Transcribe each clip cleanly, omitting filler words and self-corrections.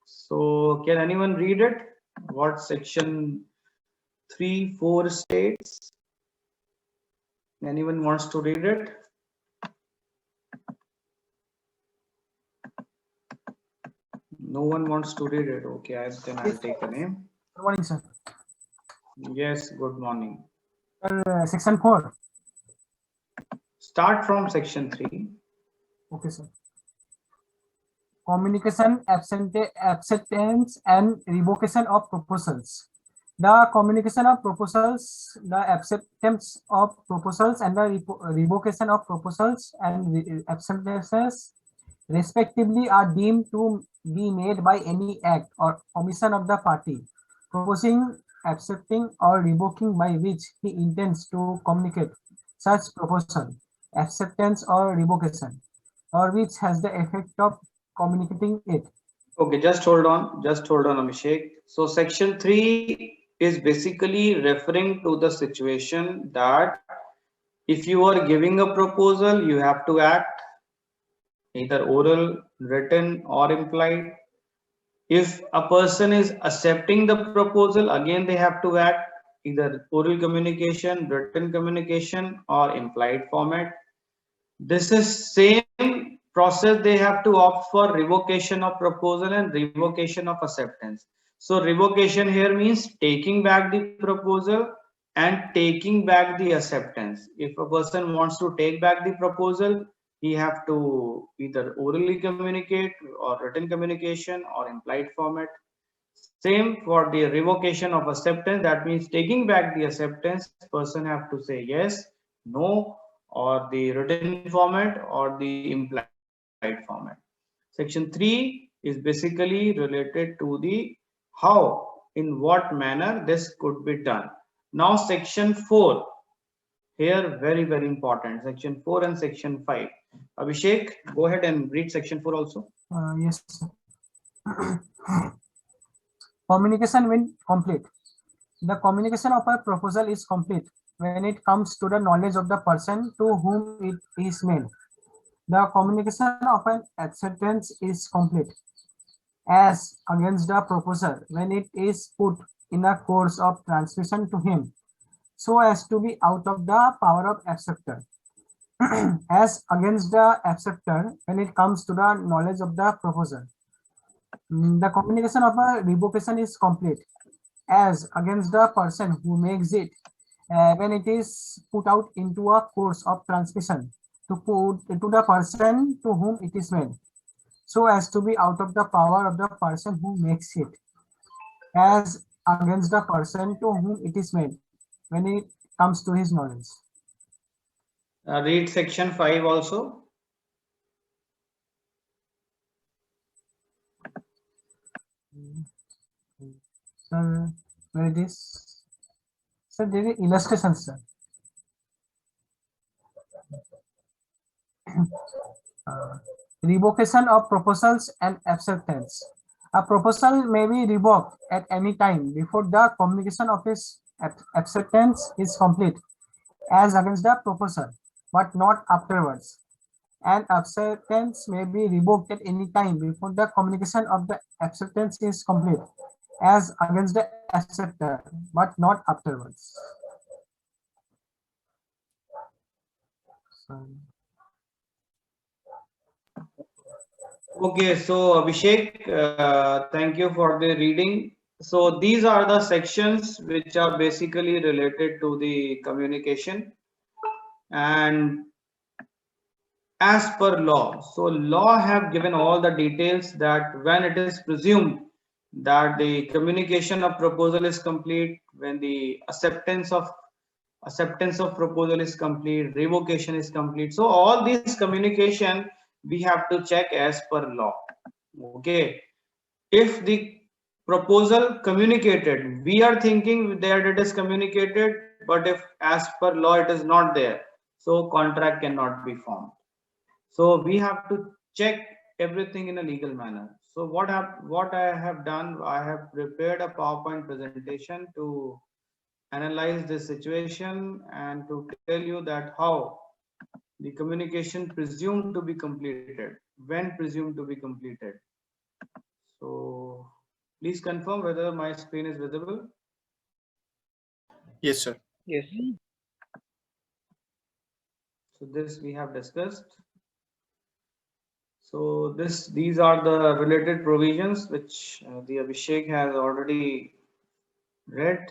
So can anyone read it? What section 3, 4 states? Anyone wants to read it? No one wants to read it. Okay, then I'll take a name. Good morning, sir. Yes, good morning. Section 4. Start from section 3. Okay, sir. Communication, acceptance and revocation of proposals. The communication of proposals, the acceptance of proposals, and the revocation of proposals and acceptances, respectively, are deemed to be made by any act or omission of the party proposing, accepting, or revoking by which he intends to communicate such proposal, acceptance, or revocation, or which has the effect of communicating it. Okay, just hold on, Abhishek. So section 3 is basically referring to the situation that if you are giving a proposal, you have to act either oral, written, or implied. If a person is accepting the proposal, again they have to act either oral communication, written communication, or implied format. This is same process they have to opt for revocation of proposal and revocation of acceptance. So revocation here means taking back the proposal and taking back the acceptance. If a person wants to take back the proposal, he have to either orally communicate or written communication or implied format. Same for the revocation of acceptance, that means taking back the acceptance, person have to say yes, no, or the written format or the implied format. Section 3 is basically related to the how, in what manner this could be done. Now section 4, here very important, section 4 and section 5. Abhishek, go ahead and read section 4 also. Yes, sir. Communication when complete. The communication of a proposal is complete when it comes to the knowledge of the person to whom it is made. The communication of an acceptance is complete as against the proposal when it is put in a course of transmission to him so as to be out of the power of acceptor. As against the acceptor when it comes to the knowledge of the proposal. The communication of a revocation is complete as against the person who makes it when it is put out into a course of transmission to the person to whom it is made so as to be out of the power of the person who makes it as against the person to whom it is made when it comes to his knowledge. Read section 5 also. Sir, where it is? Sir, there is illustration, sir. Revocation of proposals and acceptance. A proposal may be revoked at any time before the communication of his acceptance is complete as against the proposal, but not afterwards. And acceptance may be revoked at any time before the communication of the acceptance is complete as against the acceptor, but not afterwards. Sorry. Okay, so Abhishek, thank you for the reading. So these are the sections which are basically related to the communication and as per law. So law have given all the details that when it is presumed that the communication of proposal is complete, when the acceptance of proposal is complete, revocation is complete. So all these communication we have to check as per law. Okay, if the proposal communicated, we are thinking that it is communicated, but if as per law it is not there, so contract cannot be formed. So we have to check everything in a legal manner. So what I have done, I have prepared a PowerPoint presentation to analyze this situation and to tell you that how the communication presumed to be completed, when presumed to be completed. So Please confirm whether my screen is visible. Yes, sir. Yes. So this we have discussed. So these are the related provisions which the Abhishek has already read.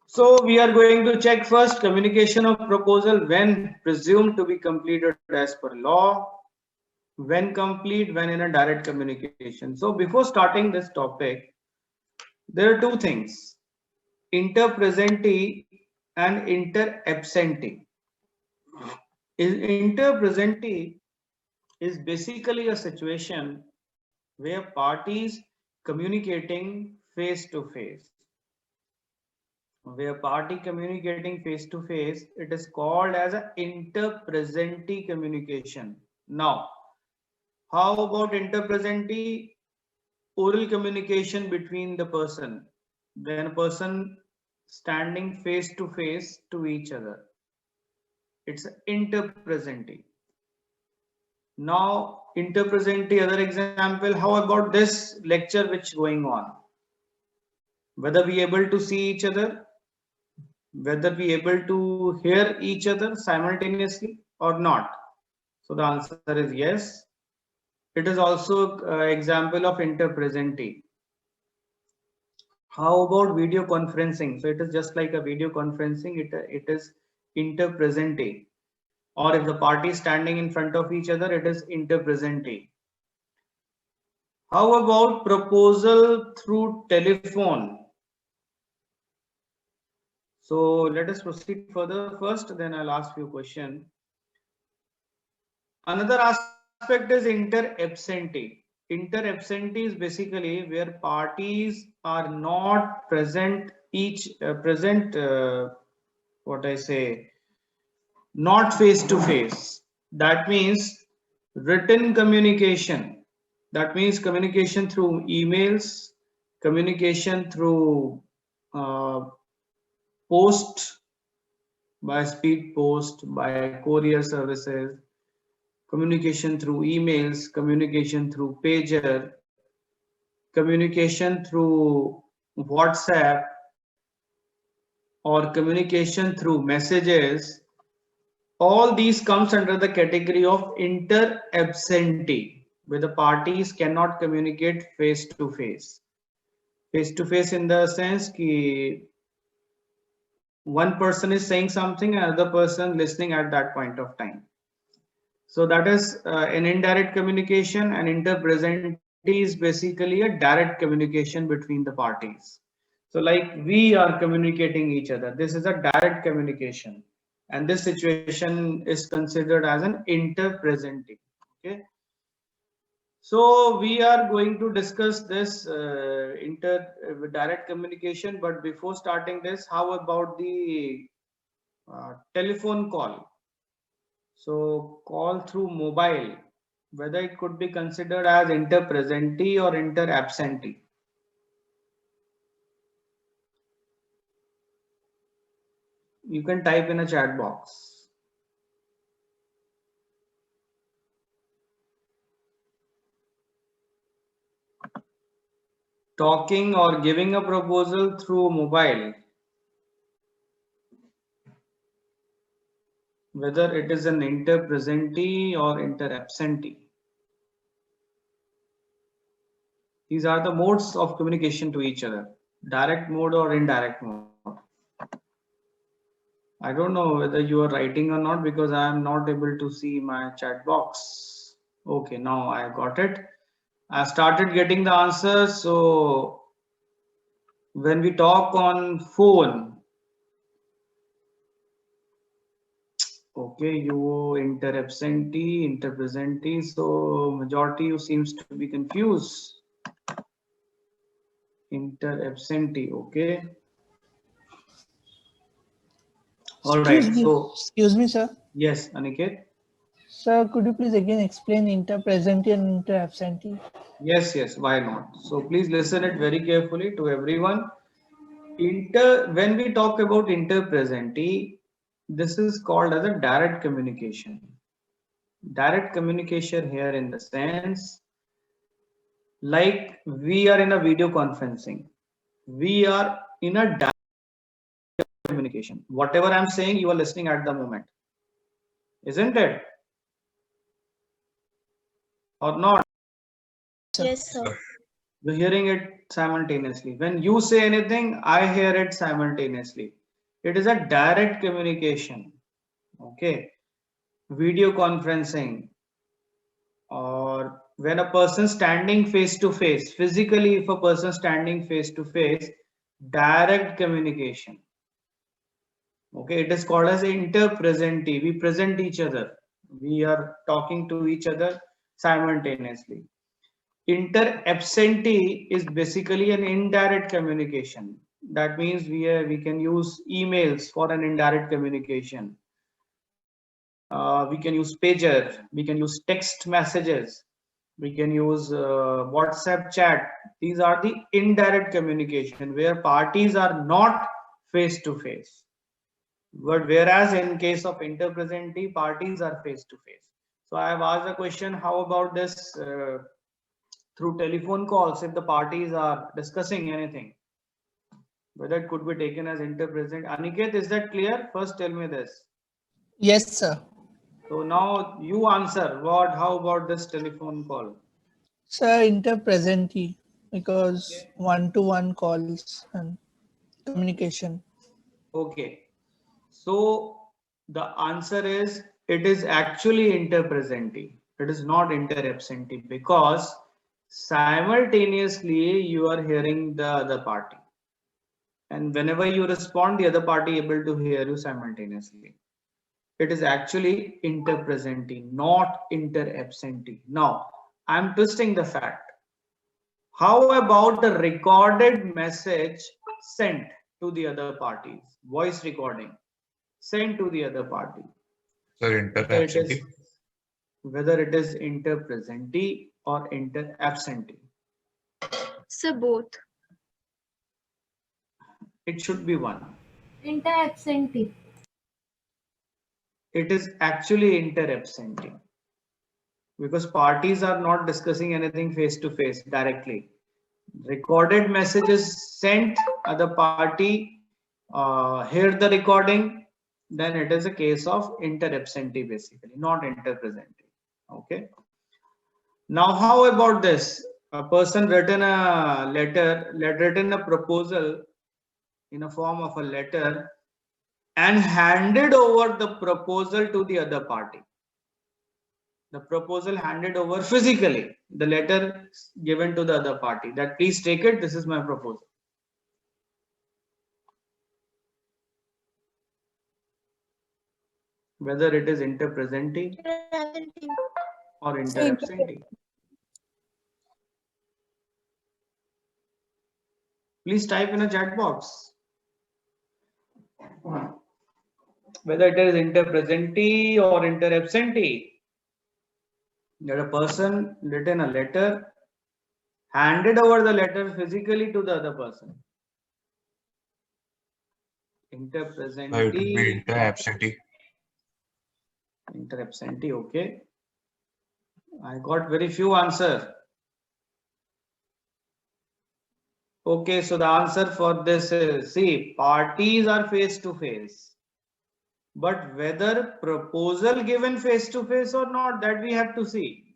So we are going to check first communication of proposal when presumed to be completed as per law, when complete, when in a direct communication. So before starting this topic, there are two things: inter presenti and inter absenti. Inter presenti is basically a situation where parties communicating face to face. Where party communicating face to face, it is called as an inter presenti communication. Now, how about inter presenti? Oral communication between the person, when a person standing face to each other, it's inter presenti. Now inter presenti, other example, how about this lecture which going on, whether we able to see each other, whether we able to hear each other simultaneously or not? So the answer is yes. It is also example of inter presenti. How about video conferencing? So it is just like a video conferencing. It is inter presenti. Or if the party is standing in front of each other, it is inter presenti. How about proposal through telephone? So let us proceed further first, then I'll ask you a question. Another aspect is inter absenti. Inter absenti is basically where parties are not present what I say, not face to face. That means written communication. That means communication through emails, communication through uh, post, by speed post, by courier services, communication through emails, communication through pager, communication through WhatsApp, or communication through messages. All these comes under the category of inter absenti, where the parties cannot communicate face to face. Face to face in the sense that one person is saying something and another person listening at that point of time. So that is an indirect communication, and inter presenti is basically a direct communication between the parties. So like we are communicating each other, this is a direct communication, and this situation is considered as an inter presenti. Okay. So we are going to discuss this direct communication, but before starting this, how about the telephone call? So call through mobile, whether it could be considered as inter presenti or inter absenti. You can type in a chat box. Talking or giving a proposal through mobile, whether it is an inter presenti or inter absenti. These are the modes of communication to each other, direct mode or indirect mode. I don't know whether you are writing or not, because I am not able to see my chat box. Okay, now I got it. I started getting the answers. So when we talk on phone, okay, you inter absenti, inter presenti. So majority you seems to be confused. Inter absenti, okay. All right. So Excuse me, sir. yes, Aniket. Sir, could you please again explain inter presenti and inter absenti? Yes, why not? So please listen it very carefully to everyone. When we talk about inter presenti, this is called as a direct communication. Direct communication here in the sense Like we are in a video conferencing. We are in a direct communication. Whatever I'm saying, you are listening at the moment. Isn't it? Or not? Yes, sir. You're hearing it simultaneously. When you say anything, I hear it simultaneously. It is a direct communication. Okay. Video conferencing, or when a person standing face to face, physically, if a person standing face to face, direct communication. Okay. It is called as interpresenti. We present each other. We are talking to each other simultaneously. Inter absentee is basically an indirect communication. That means we can use emails for an indirect communication. We can use pager. We can use text messages. We can use WhatsApp chat. These are the indirect communication where parties are not face to face. But whereas in case of interpresentee, parties are face to face. So I have asked a question: how about this? Through telephone calls, if the parties are discussing anything, whether it could be taken as interpresent. Aniket, is that clear? First tell me this. Yes, sir. So now you answer. How about this telephone call? Sir, interpresently, because one-to-one calls and communication. Okay. So the answer is, it is actually interpresentee. It is not inter-absentee, because simultaneously you are hearing the other party. And whenever you respond, the other party able to hear you simultaneously. It is actually interpresentee, not inter-absentee. Now, I'm twisting the fact. How about the recorded message sent to the other parties? Voice recording sent to the other party. Sir, inter-absentee. Whether it is inter-presentee or inter-absentee. Sir, both. It should be one. Inter-absentee. It is actually inter-absentee, because parties are not discussing anything face to face directly. Recorded messages sent, other party hear the recording, then it is a case of inter-absentee basically, not inter-presentee. Okay. Now, how about this? A person written a letter, written a proposal in a form of a letter and handed over the proposal to the other party. The proposal handed over physically, the letter given to the other party, that please take it, this is my proposal. Whether it is inter-presentee or inter-absentee. Please type in a chat box whether it is inter-presentee or inter-absentee. That a person written a letter, handed over the letter physically to the other person. Inter-presentee. It will be inter-absentee. Inter-absentee, okay. I got very few answers. Okay, so the answer for this is, see, parties are face to face, but whether proposal given face to face or not, that we have to see.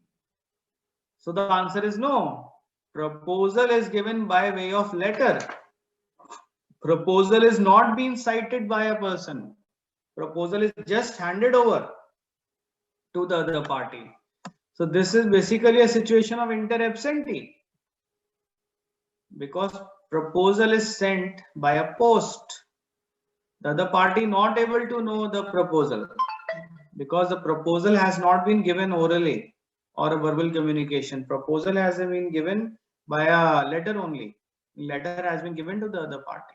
So the answer is no. Proposal is given by way of letter. Proposal is not being cited by a person. Proposal is just handed over to the other party. So this is basically a situation of inter-absentee, because proposal is sent by a post. The other party not able to know the proposal, because the proposal has not been given orally or a verbal communication. Proposal has been given by a letter only. Letter has been given to the other party.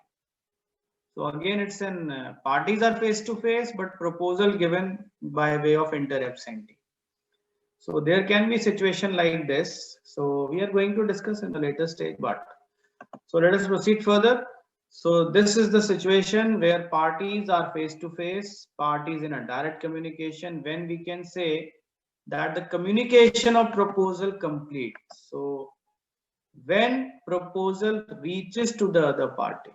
So again, it's an parties are face to face, but proposal given by way of inter-absentee. So there can be situation like this. So we are going to discuss in the later stage, but so let us proceed further. So this is the situation where parties are face to face, parties in a direct communication, when we can say that the communication of proposal complete. So when proposal reaches to the other party,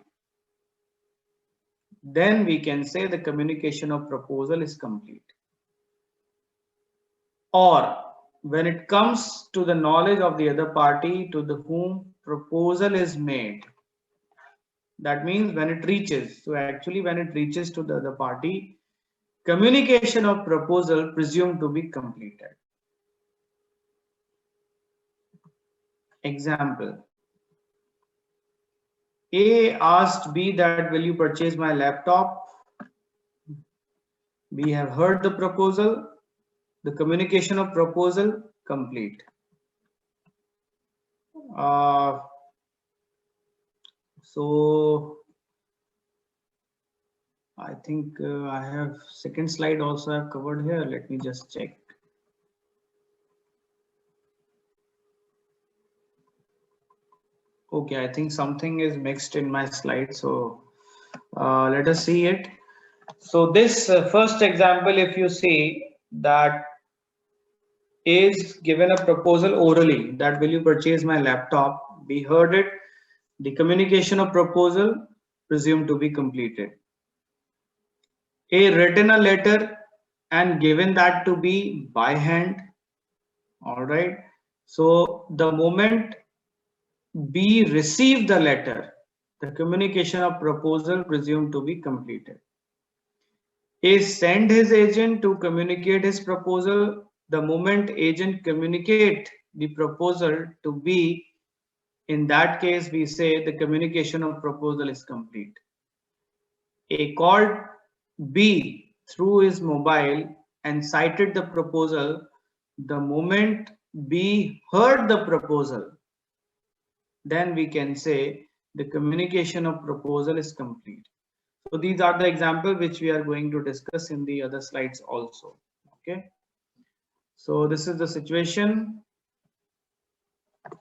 then we can say the communication of proposal is complete. Or when it comes to the knowledge of the other party to the whom proposal is made, that means when it reaches. So actually when it reaches to the other party, communication of proposal presumed to be completed. Example: A asked B that will you purchase my laptop? B have heard the proposal. The communication of proposal complete. So I think I have second slide also I have covered here. Let me just check. Okay, I think something is mixed in my slide. So let us see it. So this first example, if you see that is given a proposal orally that will you purchase my laptop, we heard it, the communication of proposal presumed to be completed. A written a letter and given that to be by hand. All right, so the moment B received the letter, the communication of proposal presumed to be completed. A sent his agent to communicate his proposal. The moment agent communicate the proposal to B, in that case we say the communication of proposal is complete. A called B through his mobile and cited the proposal. The moment B heard the proposal, then we can say the communication of proposal is complete. So these are the examples which we are going to discuss in the other slides also. Okay. So this is the situation.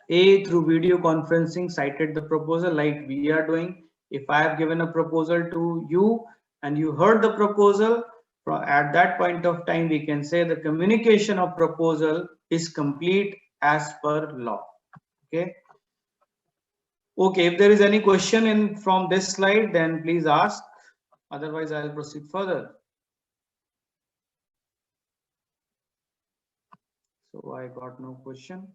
A through video conferencing cited the proposal like we are doing. If I have given a proposal to you and you heard the proposal, at that point of time we can say the communication of proposal is complete as per law. Okay. Okay, if there is any question from this slide, then please ask. Otherwise, I'll proceed further. So I got no question.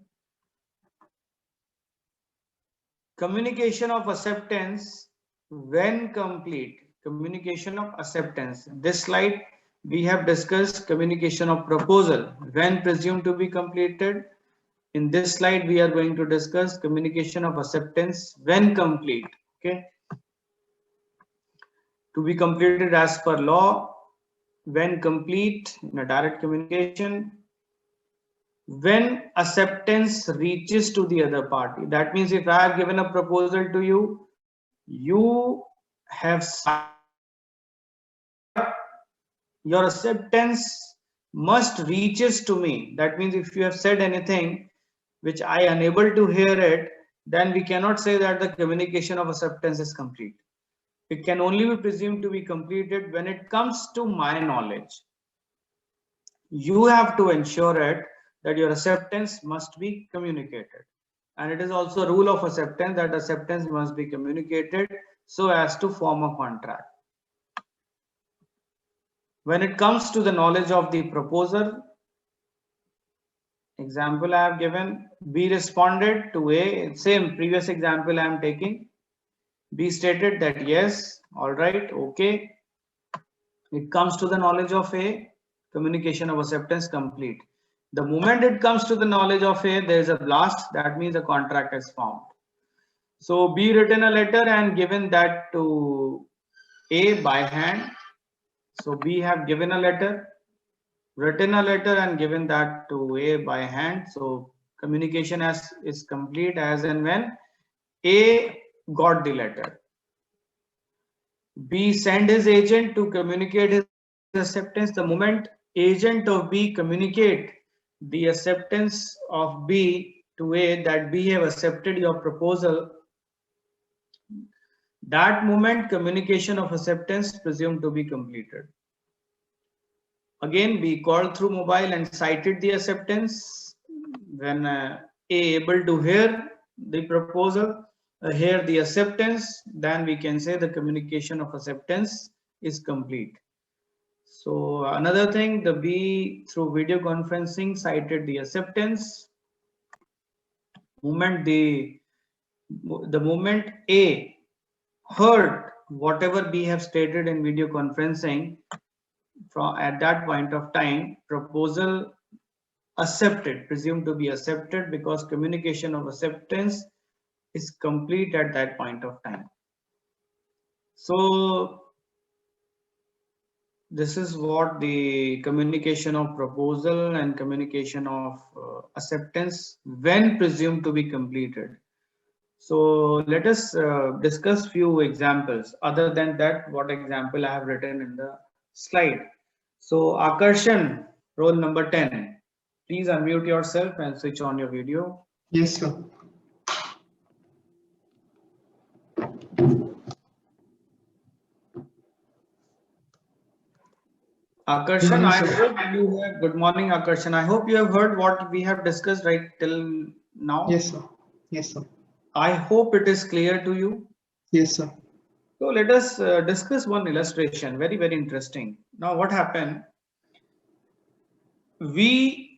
Communication of acceptance when complete. Communication of acceptance. This slide we have discussed communication of proposal when presumed to be completed. In this slide we are going to discuss communication of acceptance when complete. Okay. To be completed as per law, when complete in a direct communication, when acceptance reaches to the other party. That means if I have given a proposal to you, you have your acceptance must reaches to me. That means if you have said anything which I unable to hear it, then we cannot say that the communication of acceptance is complete. It can only be presumed to be completed when it comes to my knowledge. You have to ensure it that your acceptance must be communicated. And it is also a rule of acceptance that acceptance must be communicated so as to form a contract. When it comes to the knowledge of the proposer, example I have given, B responded to A, same previous example I am taking. B stated that yes, all right, okay. It comes to the knowledge of A, communication of acceptance complete. The moment it comes to the knowledge of A, there is a blast. That means a contract is formed. So B written a letter and given that to A by hand. So B have given a letter, written a letter and given that to A by hand. So communication is complete as and when A got the letter. B sent his agent to communicate his acceptance. The moment agent of B communicate the acceptance of B to A that B have accepted your proposal, that moment communication of acceptance presumed to be completed. Again, B called through mobile and cited the acceptance. When A able to hear the proposal. Here the acceptance, then we can say the communication of acceptance is complete. So another thing, the B through video conferencing cited the acceptance. The moment A heard whatever B have stated in video conferencing, from at that point of time, proposal accepted, presumed to be accepted, because communication of acceptance is complete at that point of time. So this is what the communication of proposal and communication of acceptance when presumed to be completed. So let us discuss few examples. Other than that, what example I have written in the slide. So Akarshan, roll number 10. Please unmute yourself and switch on your video. Yes, sir. Akarshan, morning, I sir. hope you have, good morning Akarshan. I hope you have heard what we have discussed right till now. Yes, sir. Yes, sir. I hope it is clear to you. Yes, sir. So let us discuss one illustration, very, very interesting. Now what happened? We